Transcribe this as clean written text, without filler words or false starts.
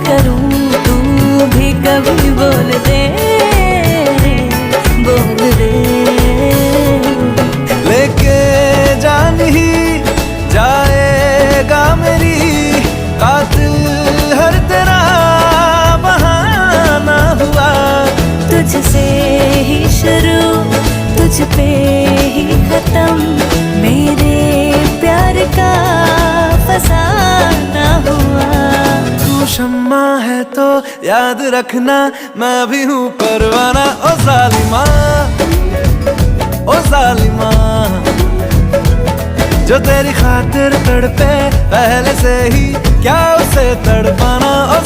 करूं तू भी कभी बोल दे, बोल दे। लेके जान ही जाएगा मेरी कातिल हर तेरा बहाना हुआ। तुझसे ही शुरू तुझ पे ही खत्म, मेरे प्यार का फसाना हुआ। तू शम्मा है तो याद रखना मैं भी हूँ परवाना। ओ जालिमा, ओ जालिमा, जो तेरी खातिर तड़पे पहले से ही क्या उसे तड़पाना। ओ